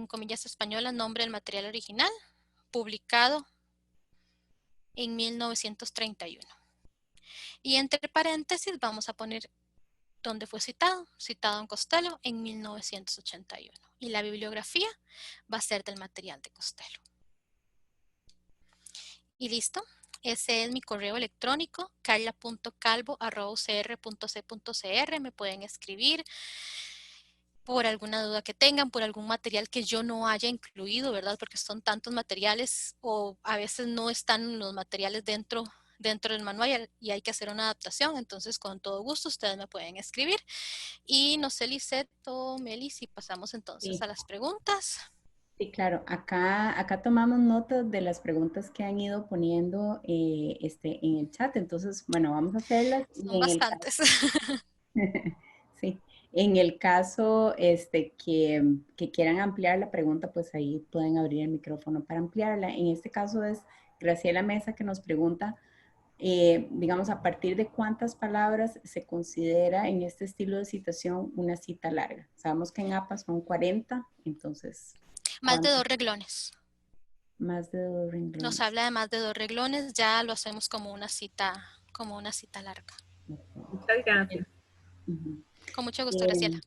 S2: comillas españolas, nombre del material original, publicado en 1931. Y entre paréntesis vamos a poner dónde fue citado en Costello en 1981. Y la bibliografía va a ser del material de Costello. Y listo. Ese es mi correo electrónico, carla.calvo@ucr.c.cr. Me pueden escribir por alguna duda que tengan, por algún material que yo no haya incluido, ¿verdad? Porque son tantos materiales o a veces no están los materiales dentro del manual y hay que hacer una adaptación. Entonces, con todo gusto, ustedes me pueden escribir. Y no sé, Lisette o Meli, si pasamos entonces
S1: Sí.
S2: a las preguntas.
S1: Sí, claro. Acá tomamos notas de las preguntas que han ido poniendo en el chat. Entonces, bueno, vamos a hacerlas.
S2: Son bastantes.
S1: Sí, en el caso que quieran ampliar la pregunta, pues ahí pueden abrir el micrófono para ampliarla. En este caso es Graciela Mesa que nos pregunta, digamos, a partir de cuántas palabras se considera en este estilo de citación una cita larga. Sabemos que en APA son 40, entonces...
S2: Más de 2 reglones.
S1: Más de 2 renglones.
S2: Nos habla de más de 2 reglones, ya lo hacemos como una cita larga.
S4: Muchas gracias.
S2: Con mucho gusto, Graciela.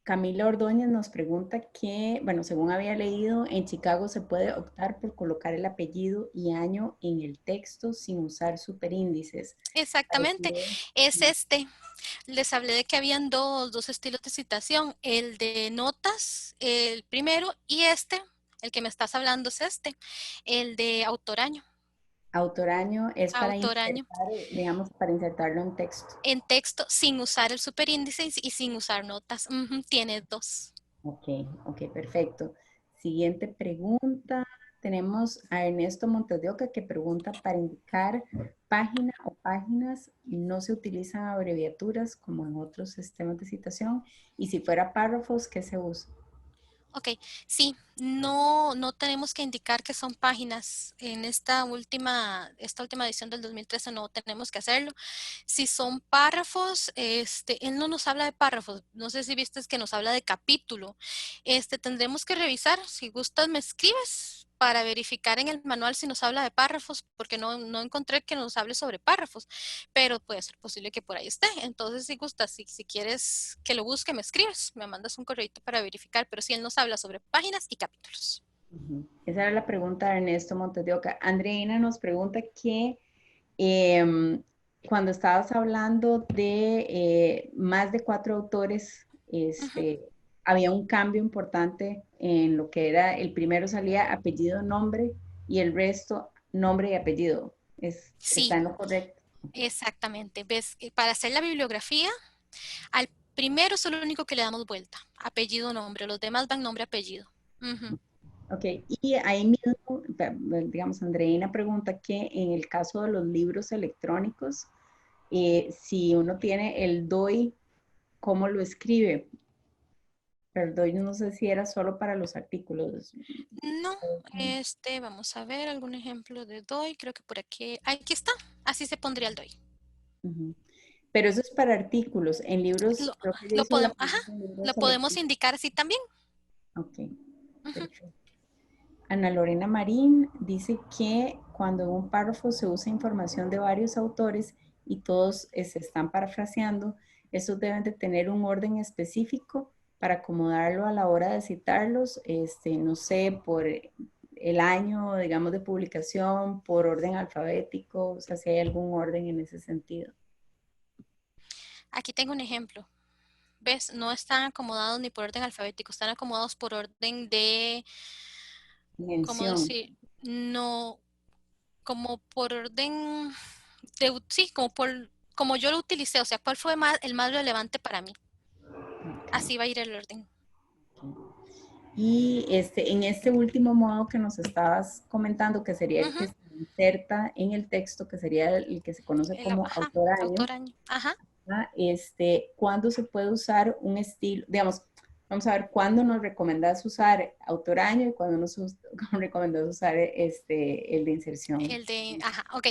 S1: Camila Ordóñez nos pregunta que, bueno, según había leído, en Chicago se puede optar por colocar el apellido y año en el texto sin usar superíndices.
S2: Exactamente, es este. Les hablé de que habían dos estilos de citación, el de notas, el primero, y el que me estás hablando es el de autoraño.
S1: Autoraño es para
S2: Autoraño.
S1: insertar, digamos, para insertarlo en texto.
S2: En texto, sin usar el superíndice y sin usar notas. Tiene 2.
S1: Ok, perfecto. Siguiente pregunta. Tenemos a Ernesto Montes de Oca que pregunta, para indicar página o páginas no se utilizan abreviaturas como en otros sistemas de citación, y si fuera párrafos, ¿qué se usa?
S2: Ok, sí, no tenemos que indicar que son páginas. En esta última edición del 2013 no tenemos que hacerlo. Si son párrafos, él no nos habla de párrafos. No sé si viste que nos habla de capítulo. Tendremos que revisar. Si gustas, me escribes para verificar en el manual si nos habla de párrafos, porque no encontré que nos hable sobre párrafos, pero puede ser posible que por ahí esté. Entonces, si gustas, si quieres que lo busque, me escribes, me mandas un correo para verificar, pero sí él nos habla sobre páginas y capítulos.
S1: Esa era la pregunta de Ernesto Montes de Oca. Andreina nos pregunta que cuando estabas hablando de más de 4 autores, había un cambio importante en lo que era, el primero salía apellido, nombre, y el resto nombre y apellido.
S2: Sí.
S1: ¿Está en lo correcto?
S2: Exactamente. ¿Ves? Para hacer la bibliografía, al primero es lo único que le damos vuelta. Apellido, nombre. Los demás van nombre, apellido. Ujú.
S1: Ok, y ahí mismo, digamos, Andreina pregunta que en el caso de los libros electrónicos, si uno tiene el DOI, ¿cómo lo escribe? Pero el DOI no sé si era solo para los artículos.
S2: No, vamos a ver algún ejemplo de DOI. Creo que por aquí está. Así se pondría el DOI.
S1: Ujú. Pero eso es para artículos. En libros,
S2: Lo,
S1: creo que ya
S2: lo
S1: hizo la
S2: podemos, ajá,
S1: pregunta en libros
S2: lo podemos
S1: selectivos.
S2: indicar así también.
S1: Ok,
S2: Ujú.
S1: perfecto. Ana Lorena Marín dice que cuando en un párrafo se usa información de varios autores y todos se están parafraseando, estos deben de tener un orden específico para acomodarlo a la hora de citarlos, no sé, por el año, digamos, de publicación, por orden alfabético, o sea, si hay algún orden en ese sentido.
S2: Aquí tengo un ejemplo. ¿Ves? No están acomodados ni por orden alfabético, están acomodados por orden de, ¿cómo
S1: Mención.
S2: decir? No, como por orden de, sí, como yo lo utilicé, o sea, ¿cuál fue el más relevante para mí? Así va a ir el orden.
S1: Y en este último modo que nos estabas comentando, que sería el
S2: Ujú.
S1: que se inserta en el texto, que sería el que se conoce como
S2: Ajá,
S1: autor año,
S2: autor año. Ajá.
S1: ¿verdad? ¿Cuándo se puede usar un estilo? Digamos, vamos a ver, ¿cuándo nos recomendás usar autor año y cuándo nos recomendás usar el de inserción?
S2: Ajá, ok.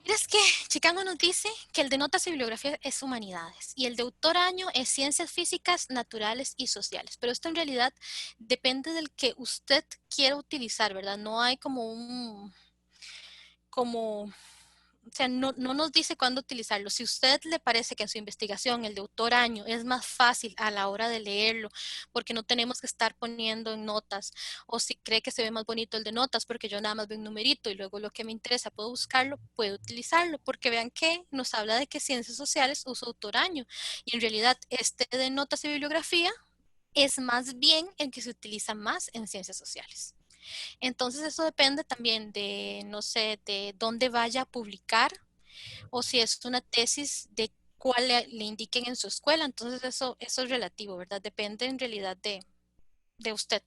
S2: Mira, es que Chicano nos dice que el de notas y bibliografía es humanidades y el de autor año es ciencias físicas, naturales y sociales. Pero esto en realidad depende del que usted quiera utilizar, ¿verdad? No hay como o sea, no nos dice cuándo utilizarlo. Si a usted le parece que en su investigación el de autor año es más fácil a la hora de leerlo, porque no tenemos que estar poniendo en notas, o si cree que se ve más bonito el de notas, porque yo nada más veo un numerito y luego lo que me interesa puedo buscarlo, puedo utilizarlo, porque vean que nos habla de que ciencias sociales usa autor año, y en realidad este de notas y bibliografía es más bien el que se utiliza más en ciencias sociales. Entonces eso depende también de, no sé, de dónde vaya a publicar o si es una tesis de cuál le indiquen en su escuela. Entonces eso es relativo, ¿verdad? Depende en realidad de usted.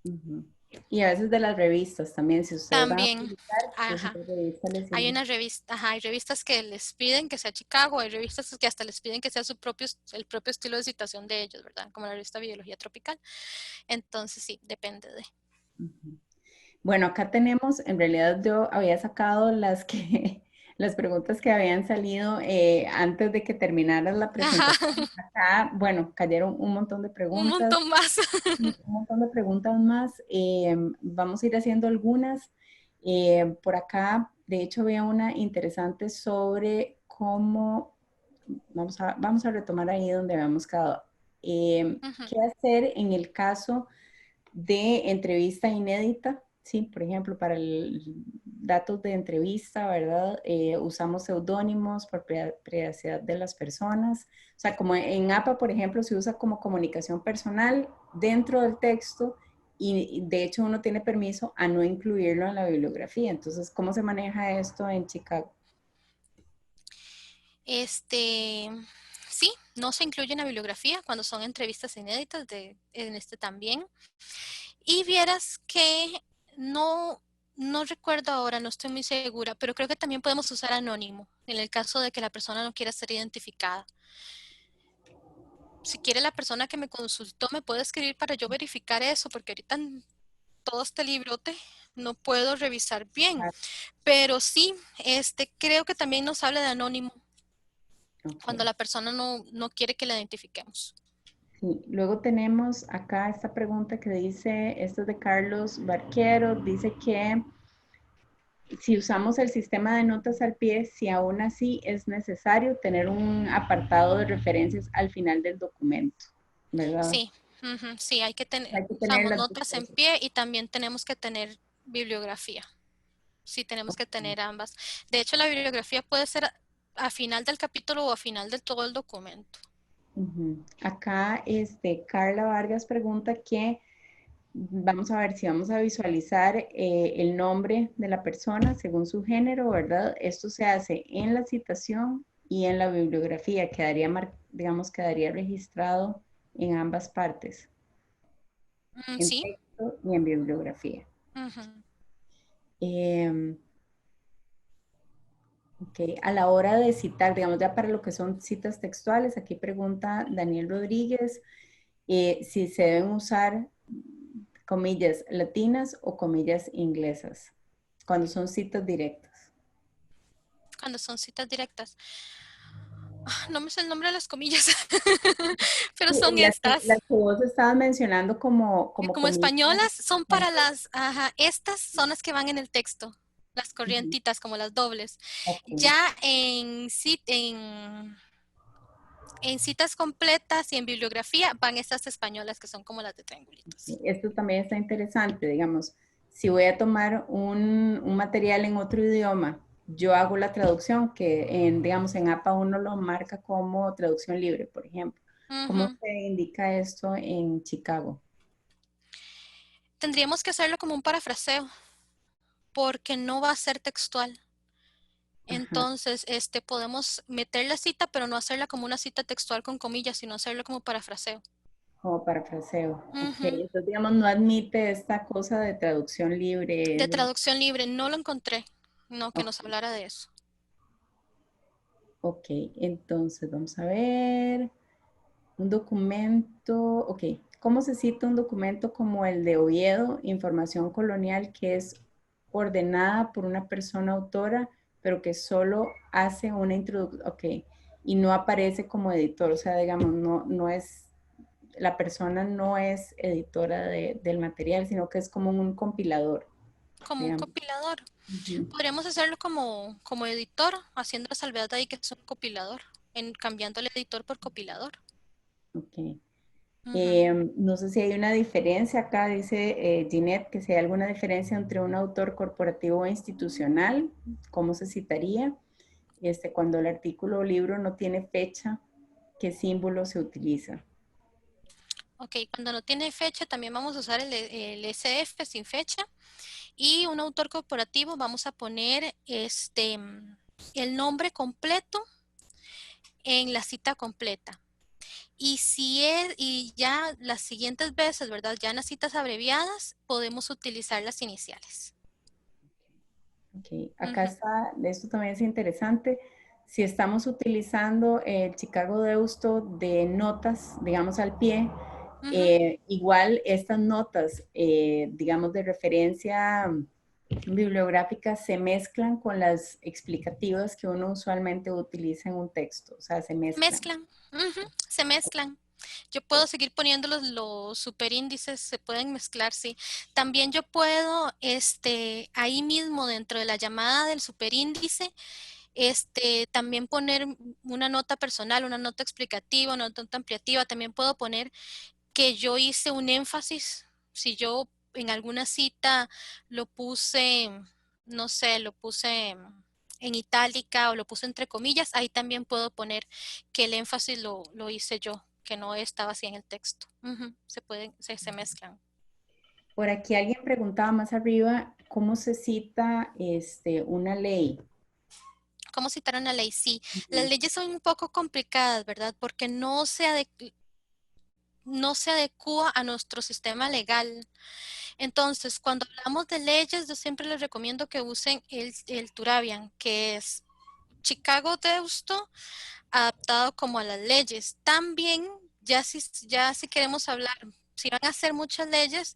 S1: Ujú. Y a veces de las revistas también, si ustedes van a
S2: También,
S1: publicar, qué
S2: ajá.
S1: revista les
S2: Hay
S1: sirve.
S2: una revista, ajá, hay revistas que les piden que sea Chicago, hay revistas que hasta les piden que sea el propio estilo de citación de ellos, ¿verdad? Como la revista Biología Tropical. Entonces sí, depende de.
S1: Ujú. Bueno, acá tenemos, en realidad yo había sacado las que, las preguntas que habían salido antes de que terminara la
S2: Ajá,
S1: presentación. Acá, bueno, cayeron un montón de
S2: un
S1: preguntas,
S2: montón más.
S1: un montón de preguntas más. Vamos a ir haciendo algunas. Por acá, de hecho, había una interesante sobre cómo, vamos a retomar ahí donde habíamos quedado.
S2: Ujú,
S1: ¿Qué hacer en el caso de entrevista inédita? Sí, por ejemplo, para datos de entrevista, ¿verdad? Usamos seudónimos por privacidad de las personas. O sea, como en APA, por ejemplo, se usa como comunicación personal dentro del texto y de hecho uno tiene permiso a no incluirlo en la bibliografía. Entonces, ¿cómo se maneja esto en Chicago?
S2: Este, sí, no se incluye en la bibliografía cuando son entrevistas inéditas, en este también. Y vieras que no, no recuerdo ahora, no estoy muy segura, pero creo que también podemos usar anónimo en el caso de que la persona no quiera ser identificada. Si quiere la persona que me consultó me puede escribir para yo verificar eso, porque ahorita en todo este librote no puedo revisar bien.
S1: Ah,
S2: Pero sí, creo que también nos habla de anónimo cuando
S1: ok.
S2: la persona no quiere que la identifiquemos.
S1: Sí, luego tenemos acá esta pregunta que dice, esto es de Carlos Barquero, dice que si usamos el sistema de notas al pie, si aún así es necesario tener un apartado de referencias al final del documento, ¿verdad?
S2: Sí, ujú, sí, hay que tener,
S1: Hay que tener
S2: usamos
S1: las dos
S2: notas en
S1: cosas.
S2: pie y también tenemos que tener bibliografía. Sí, tenemos que tener ambas. De hecho, la bibliografía puede ser a final del capítulo o a final de todo el documento.
S1: Ujú. Acá, Carla Vargas pregunta que vamos a ver si vamos a visualizar el nombre de la persona según su género, ¿verdad? Esto se hace en la citación y en la bibliografía. Quedaría, digamos, quedaría registrado en ambas partes, en
S2: Sí.
S1: texto y en bibliografía.
S2: Ujú.
S1: Ok, a la hora de citar, digamos ya para lo que son citas textuales, aquí pregunta Daniel Rodríguez si se deben usar comillas latinas o comillas inglesas cuando son citas directas.
S2: Cuando son citas directas. No me sé el nombre de las comillas, pero
S1: Sí,
S2: son
S1: las
S2: estas.
S1: que vos estabas mencionando como
S2: Como
S1: comillas.
S2: españolas son para las, ajá, estas son las que van en el texto, las
S1: Ujú,
S2: corrientitas, como las dobles.
S1: ok.
S2: Ya en citas completas y en bibliografía van estas españolas que son como las de triangulitos.
S1: Esto también está interesante, digamos, si voy a tomar un material en otro idioma, yo hago la traducción que digamos, en APA uno lo marca como traducción libre, por ejemplo. ¿Cómo
S2: Ujú.
S1: se indica esto en Chicago?
S2: Tendríamos que hacerlo como un parafraseo, porque no va a ser textual.
S1: Ajá,
S2: Entonces, podemos meter la cita, pero no hacerla como una cita textual con comillas, sino hacerlo como parafraseo.
S1: como parafraseo. Ok,
S2: Ujú.
S1: entonces digamos, no admite esta cosa de traducción
S2: De
S1: libre.
S2: traducción libre, no lo encontré. No, que
S1: Ok,
S2: nos hablara de eso.
S1: ok, entonces vamos a ver. Un documento, ok. ¿Cómo se cita un documento como el de Oviedo, Información Colonial, que es ordenada por una persona autora, pero que solo hace una introducción, ok, y no aparece como editor, o sea, digamos, no es, la persona no es editora del material, sino que es como un compilador,
S2: Como un
S1: digamos.
S2: compilador.
S1: Ujú,
S2: Podríamos hacerlo como editor, haciendo la salvedad de ahí que es un compilador, cambiando el editor por compilador.
S1: ok.
S2: Ujú.
S1: No sé si hay una diferencia acá, dice Ginette, que si hay alguna diferencia entre un autor corporativo o institucional, ¿cómo se citaría? Cuando el artículo o libro no tiene fecha, ¿qué símbolo se utiliza?
S2: Ok, cuando no tiene fecha también vamos a usar el SF sin fecha. Y un autor corporativo vamos a poner el nombre completo en la cita completa. Y ya las siguientes veces, ¿verdad? Ya en las citas abreviadas podemos utilizar las iniciales.
S1: Ok, acá
S2: Ujú,
S1: está, esto también es interesante. Si estamos utilizando el Chicago Deusto de notas, digamos al pie,
S2: ujú.
S1: igual estas notas, digamos de referencia bibliográficas, se mezclan con las explicativas que uno usualmente utiliza en un texto, o sea, se mezclan.
S2: Mezclan, ujú, se mezclan. Yo puedo seguir poniendo los superíndices, se pueden mezclar, sí. También yo puedo, ahí mismo dentro de la llamada del superíndice, también poner una nota personal, una nota explicativa, una nota ampliativa. También puedo poner que yo hice un énfasis. Si yo en alguna cita lo puse, no sé, lo puse en itálica o lo puse entre comillas, ahí también puedo poner que el énfasis lo hice yo, que no estaba así en el texto. Ujú, se mezclan.
S1: Por aquí alguien preguntaba más arriba, ¿cómo se cita una ley?
S2: ¿Cómo citar una ley? Sí, las
S1: Ujú,
S2: leyes son un poco complicadas, ¿verdad? Porque no se adecua a nuestro sistema legal. Entonces, cuando hablamos de leyes, yo siempre les recomiendo que usen el Turabian, que es Chicago Deusto adaptado como a las leyes. También, ya si queremos hablar, si van a hacer muchas leyes,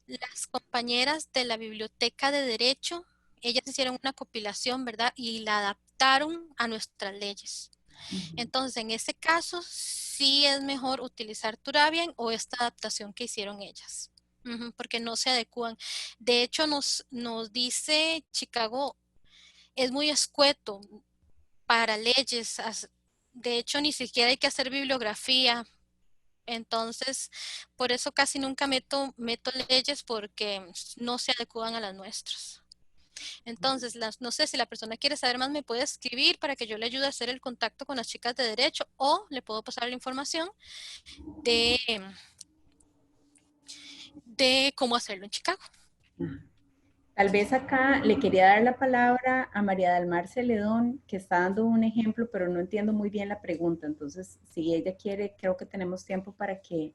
S2: las compañeras de la Biblioteca de Derecho, ellas hicieron una compilación, ¿verdad? Y la adaptaron a nuestras leyes.
S1: ujú.
S2: Entonces, en ese caso, sí es mejor utilizar Turabian o esta adaptación que hicieron ellas, ujú, porque no se adecúan. De hecho, nos dice Chicago, es muy escueto para leyes. De hecho, ni siquiera hay que hacer bibliografía. Entonces, por eso casi nunca meto leyes porque no se adecúan a las nuestras. Entonces, no sé si la persona quiere saber más, me puede escribir para que yo le ayude a hacer el contacto con las chicas de derecho o le puedo pasar la información de, de cómo hacerlo en Chicago.
S1: Tal vez acá le quería dar la palabra a María del Mar Celedón, que está dando un ejemplo, pero no entiendo muy bien la pregunta. Entonces, si ella quiere, creo que tenemos tiempo para que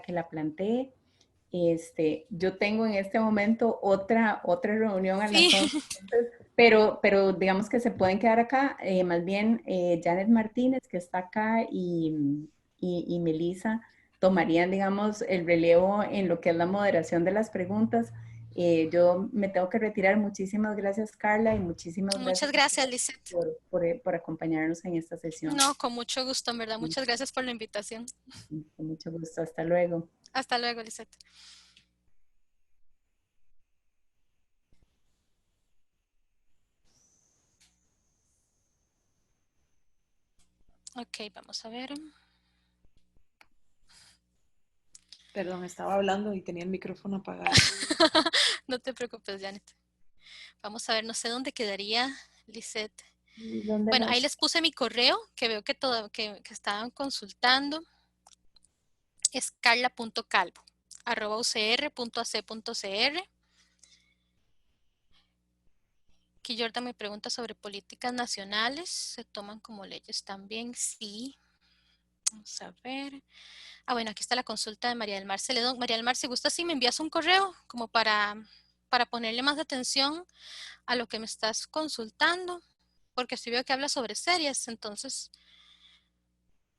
S1: la plantee. Yo tengo en este momento otra reunión a las
S2: Sí.
S1: 11, pero digamos que se pueden quedar acá. Más bien, Janet Martínez, que está acá, y Melissa tomarían, digamos, el relevo en lo que es la moderación de las preguntas. Yo me tengo que retirar. Muchísimas gracias, Carla, y muchísimas gracias
S2: Muchas gracias, Lisette.
S1: por acompañarnos en esta sesión.
S2: No, con mucho gusto, en verdad. Muchas gracias por la invitación.
S1: Con mucho gusto. Hasta luego.
S2: Hasta luego, Lisette. Ok, vamos a ver.
S5: Perdón, estaba hablando y tenía el micrófono apagado.
S2: No te preocupes, Janet. Vamos a ver, no sé dónde quedaría Lisette. Bueno, ahí les puse mi correo, que veo que estaban consultando. Es carla.calvo@ucr.ac.cr. Aquí Jordan me pregunta sobre políticas nacionales. ¿Se toman como leyes también? Sí. Vamos a ver. Ah, bueno, aquí está la consulta de María del Mar Celedón. María del Mar, si gusta, sí me envías un correo como para ponerle más atención a lo que me estás consultando, porque sí veo que habla sobre series, entonces.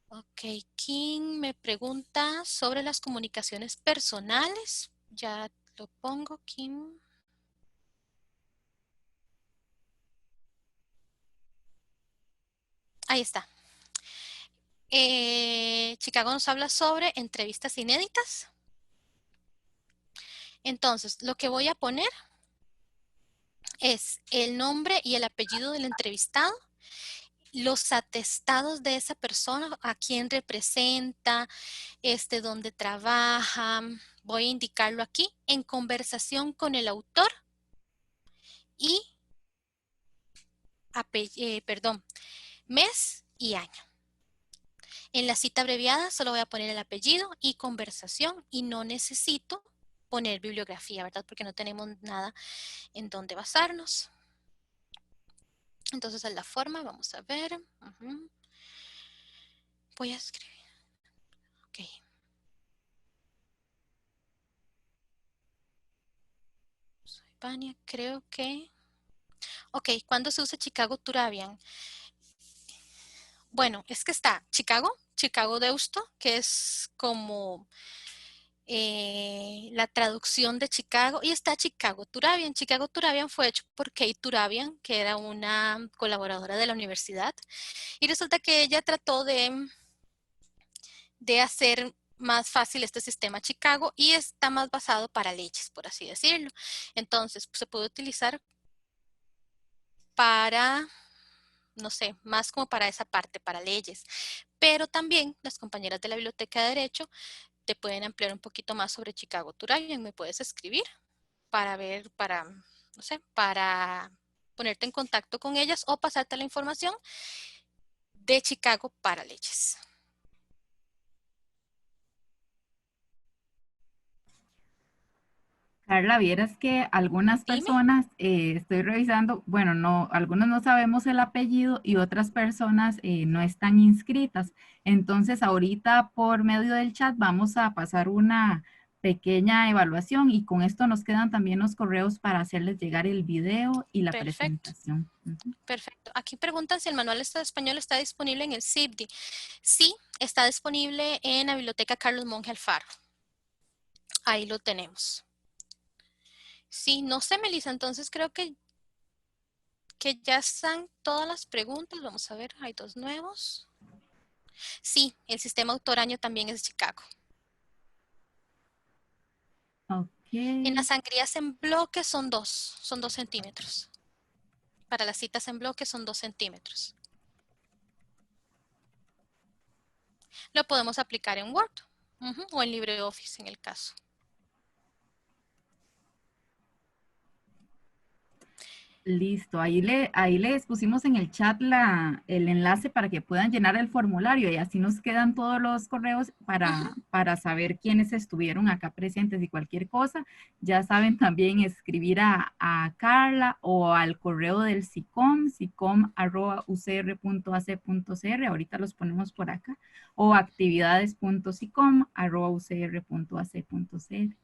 S2: Ok, King me pregunta sobre las comunicaciones personales. Ya lo pongo, Kim. Ahí está. Chicago nos habla sobre entrevistas inéditas. Entonces, lo que voy a poner es el nombre y el apellido del entrevistado, los atestados de esa persona, a quién representa, dónde trabaja. Voy a indicarlo aquí en conversación con el autor y mes y año. En la cita abreviada solo voy a poner el apellido y conversación y no necesito poner bibliografía, ¿verdad? Porque no tenemos nada en donde basarnos. Entonces, en la forma, vamos a ver. Voy a escribir. Ok. Soy Vania, creo que... Ok, ¿cuándo se usa Chicago Turabian? Bueno, es que está Chicago Deusto, que es como la traducción de Chicago, y está Chicago Turabian. Chicago Turabian fue hecho por Kate Turabian, que era una colaboradora de la universidad, y resulta que ella trató de hacer más fácil este sistema Chicago y está más basado para leyes, por así decirlo. Entonces, pues, se puede utilizar para, no sé, más como para esa parte, para leyes. Pero también las compañeras de la Biblioteca de Derecho te pueden ampliar un poquito más sobre Chicago Turabian. Me puedes escribir para ver, no sé, para ponerte en contacto con ellas o pasarte la información de Chicago para leyes.
S3: Carla, vieras que algunas
S2: Dime.
S3: personas, estoy revisando, bueno, no, algunos no sabemos el apellido y otras personas no están inscritas. Entonces, ahorita por medio del chat vamos a pasar una pequeña evaluación y con esto nos quedan también los correos para hacerles llegar el video y la
S2: Perfecto.
S3: presentación. Ujú.
S2: Perfecto. Aquí preguntan si el manual de español está disponible en el CIBDI. Sí, está disponible en la Biblioteca Carlos Monge Alfaro. Ahí lo tenemos. Sí, no sé, Melissa, entonces creo que ya están todas las preguntas. Vamos a ver, hay dos nuevos. Sí, el sistema autoraño también es de Chicago.
S3: Ok.
S2: En las sangrías en bloque son 2 centímetros. Para las citas en bloque son 2 centímetros. Lo podemos aplicar en Word o en LibreOffice en el caso.
S3: Listo, ahí les pusimos en el chat el enlace para que puedan llenar el formulario y así nos quedan todos los correos para saber quiénes estuvieron acá presentes y cualquier cosa. Ya saben también escribir a Carla o al correo del SICOM, sicom@ucr.ac.cr, ahorita los ponemos por acá, o actividades.sicom@ucr.ac.cr.